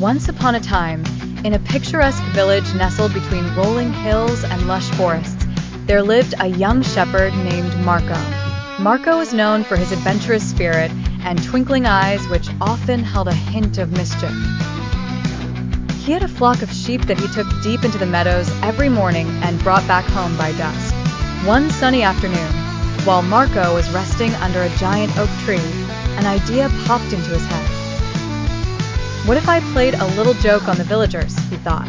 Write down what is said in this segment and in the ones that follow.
Once upon a time, in a picturesque village nestled between rolling hills and lush forests, there lived a young shepherd named Marco. Marco was known for his adventurous spirit and twinkling eyes which often held a hint of mischief. He had a flock of sheep that he took deep into the meadows every morning and brought back home by dusk. One sunny afternoon, while Marco was resting under a giant oak tree, an idea popped into his head. What if I played a little joke on the villagers, he thought.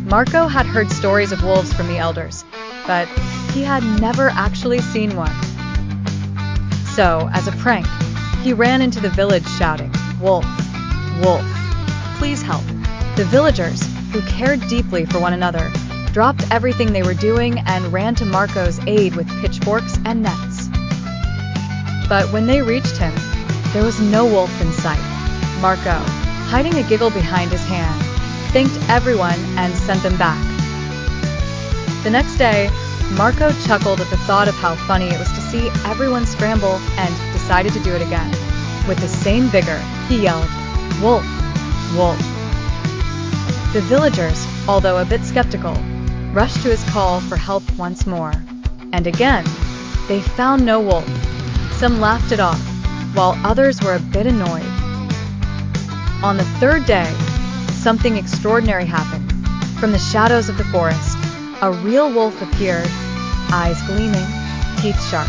Marco had heard stories of wolves from the elders, but he had never actually seen one. So, as a prank, he ran into the village shouting, "Wolf, wolf, please help." The villagers, who cared deeply for one another, dropped everything they were doing and ran to Marco's aid with pitchforks and nets. But when they reached him, there was no wolf in sight. Marco, hiding a giggle behind his hand, thanked everyone and sent them back. The next day, Marco chuckled at the thought of how funny it was to see everyone scramble and decided to do it again. With the same vigor, he yelled, "Wolf, wolf." The villagers, although a bit skeptical, rushed to his call for help once more. And again, they found no wolf. Some laughed it off, while others were a bit annoyed. On the third day, something extraordinary happened. From the shadows of the forest, a real wolf appeared, eyes gleaming, teeth sharp.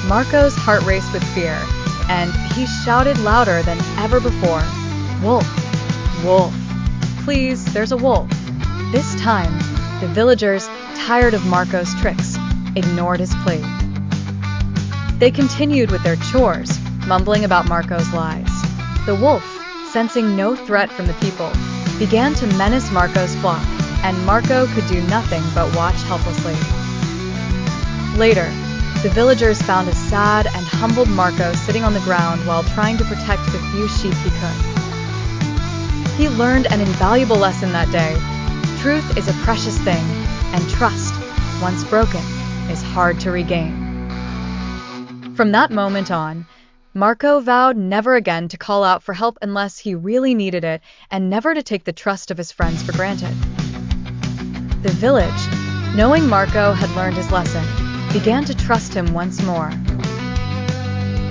Marco's heart raced with fear, and he shouted louder than ever before, "Wolf, wolf, please, there's a wolf." This time, the villagers, tired of Marco's tricks, ignored his plea. They continued with their chores, mumbling about Marco's lies. The wolf, sensing no threat from the people, began to menace Marco's flock, and Marco could do nothing but watch helplessly. Later, the villagers found a sad and humbled Marco sitting on the ground while trying to protect the few sheep he could. He learned an invaluable lesson that day. Truth is a precious thing, and trust, once broken, is hard to regain. From that moment on, Marco vowed never again to call out for help unless he really needed it, and never to take the trust of his friends for granted. The village, knowing Marco had learned his lesson, began to trust him once more.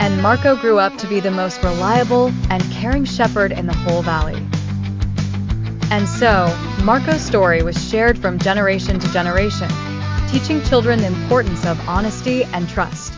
And Marco grew up to be the most reliable and caring shepherd in the whole valley. And so, Marco's story was shared from generation to generation, teaching children the importance of honesty and trust.